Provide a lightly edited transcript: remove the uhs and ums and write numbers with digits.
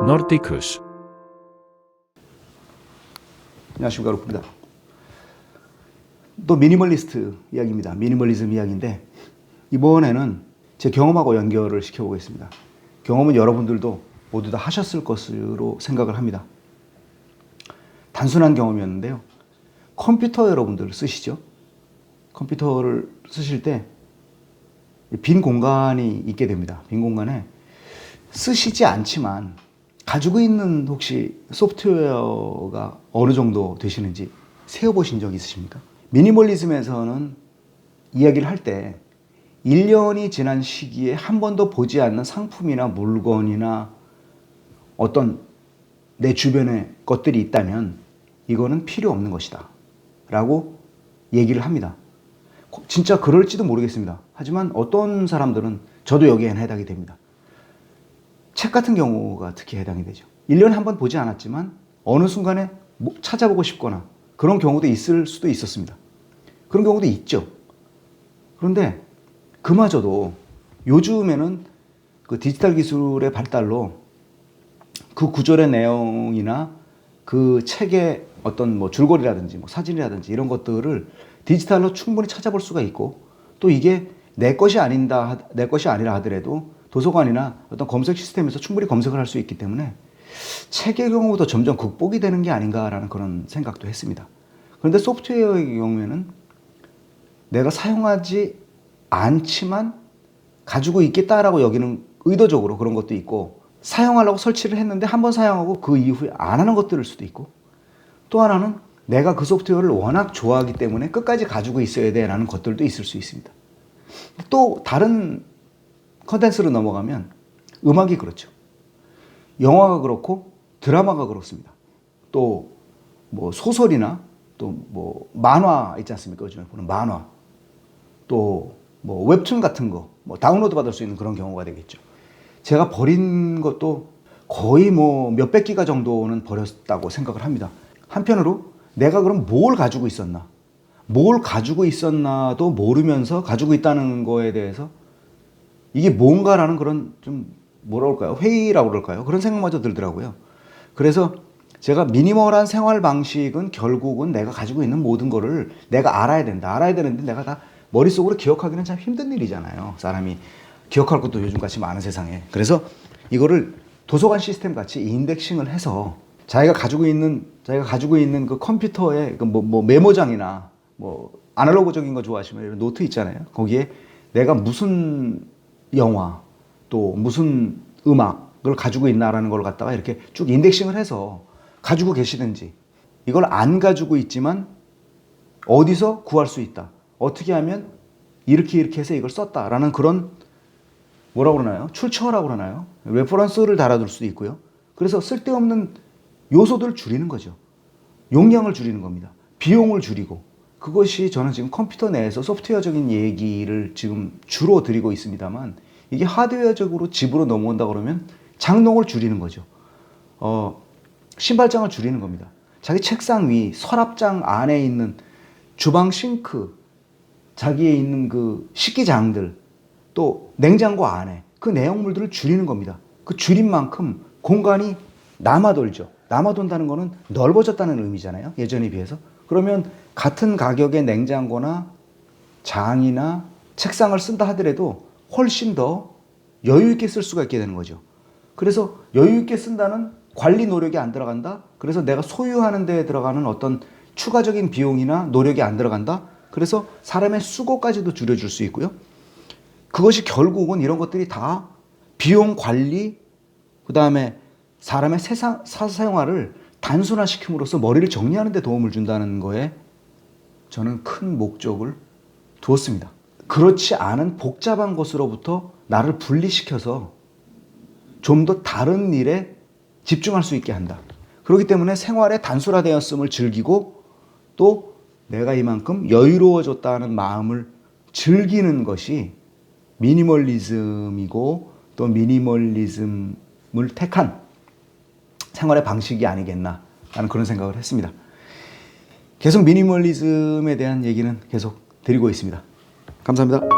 Nordicus. 안녕하십니까, 루프입니다. 또 미니멀리스트 이야기입니다. 미니멀리즘 이야기인데 이번에는 제 경험하고 연결을 시켜보겠습니다. 경험은 여러분들도 모두 다 하셨을 것으로 생각을 합니다. 단순한 경험이었는데요. 컴퓨터 여러분들 쓰시죠? 컴퓨터를 쓰실 때 빈 공간이 있게 됩니다. 빈 공간에 쓰시지 않지만 가지고 있는 혹시 소프트웨어가 어느 정도 되시는지 세어보신 적 있으십니까? 미니멀리즘에서는 이야기를 할 때 1년이 지난 시기에 한 번도 보지 않는 상품이나 물건이나 어떤 내 주변에 것들이 있다면 이거는 필요 없는 것이다 라고 얘기를 합니다. 진짜 그럴지도 모르겠습니다. 하지만 어떤 사람들은 저도 여기에 해당이 됩니다. 책 같은 경우가 특히 해당이 되죠. 1년에 한 번 보지 않았지만 어느 순간에 찾아보고 싶거나 그런 경우도 있을 수도 있었습니다. 그런 경우도 있죠. 그런데 그마저도 요즘에는 그 디지털 기술의 발달로 그 구절의 내용이나 그 책의 어떤 뭐 줄거리라든지 뭐 사진이라든지 이런 것들을 디지털로 충분히 찾아볼 수가 있고, 또 이게 내 것이 아니라 하더라도 도서관이나 어떤 검색 시스템에서 충분히 검색을 할 수 있기 때문에 책의 경우도 점점 극복이 되는 게 아닌가라는 그런 생각도 했습니다. 그런데 소프트웨어의 경우에는 내가 사용하지 않지만 가지고 있겠다라고 여기는 의도적으로 그런 것도 있고, 사용하려고 설치를 했는데 한번 사용하고 그 이후에 안 하는 것들일 수도 있고, 또 하나는 내가 그 소프트웨어를 워낙 좋아하기 때문에 끝까지 가지고 있어야 돼라는 것들도 있을 수 있습니다. 또 다른 컨텐츠로 넘어가면 음악이 그렇죠. 영화가 그렇고 드라마가 그렇습니다. 또 뭐 소설이나 또 뭐 만화 있지 않습니까? 요즘에 보는 만화, 또 뭐 웹툰 같은 거 뭐 다운로드 받을 수 있는 그런 경우가 되겠죠. 제가 버린 것도 거의 뭐 몇백 기가 정도는 버렸다고 생각을 합니다. 한편으로 내가 그럼 뭘 가지고 있었나도 모르면서 가지고 있다는 거에 대해서 이게 뭔가라는 그런 좀 뭐라 그럴까요? 회의라고 그럴까요? 그런 생각마저 들더라고요. 그래서 제가 미니멀한 생활 방식은 결국은 내가 가지고 있는 모든 거를 내가 알아야 된다. 알아야 되는데 내가 다 머릿속으로 기억하기는 참 힘든 일이잖아요. 사람이 기억할 것도 요즘같이 많은 세상에. 그래서 이거를 도서관 시스템 같이 인덱싱을 해서 자기가 가지고 있는 그 컴퓨터의 그 뭐 메모장이나 뭐 아날로그적인 거 좋아하시면 이런 노트 있잖아요. 거기에 내가 무슨 영화 또 무슨 음악을 가지고 있나라는 걸 갖다가 이렇게 쭉 인덱싱을 해서 가지고 계시든지, 이걸 안 가지고 있지만 어디서 구할 수 있다, 어떻게 하면 이렇게 해서 이걸 썼다라는 그런 뭐라고 그러나요? 출처라고 그러나요? 레퍼런스를 달아둘 수도 있고요. 그래서 쓸데없는 요소들을 줄이는 거죠. 용량을 줄이는 겁니다. 비용을 줄이고. 그것이 저는 지금 컴퓨터 내에서 소프트웨어적인 얘기를 지금 주로 드리고 있습니다만, 이게 하드웨어적으로 집으로 넘어온다 그러면 장롱을 줄이는 거죠. 신발장을 줄이는 겁니다. 자기 책상 위, 서랍장 안에 있는 주방 싱크, 자기에 있는 그 식기장들, 또 냉장고 안에 그 내용물들을 줄이는 겁니다. 그 줄인 만큼 공간이 남아돌죠. 남아돈다는 거는 넓어졌다는 의미잖아요. 예전에 비해서. 그러면 같은 가격의 냉장고나 장이나 책상을 쓴다 하더라도 훨씬 더 여유 있게 쓸 수가 있게 되는 거죠. 그래서 여유 있게 쓴다는 관리 노력이 안 들어간다. 그래서 내가 소유하는 데에 들어가는 어떤 추가적인 비용이나 노력이 안 들어간다. 그래서 사람의 수고까지도 줄여줄 수 있고요. 그것이 결국은 이런 것들이 다 비용 관리, 그 다음에 사람의 사생활을 단순화시킴으로써 머리를 정리하는 데 도움을 준다는 거에 저는 큰 목적을 두었습니다. 그렇지 않은 복잡한 것으로부터 나를 분리시켜서 좀 더 다른 일에 집중할 수 있게 한다. 그렇기 때문에 생활의 단순화되었음을 즐기고, 또 내가 이만큼 여유로워졌다는 마음을 즐기는 것이 미니멀리즘이고, 또 미니멀리즘을 택한 생활의 방식이 아니겠나 라는 그런 생각을 했습니다. 계속 미니멀리즘에 대한 얘기는 계속 드리고 있습니다. 감사합니다.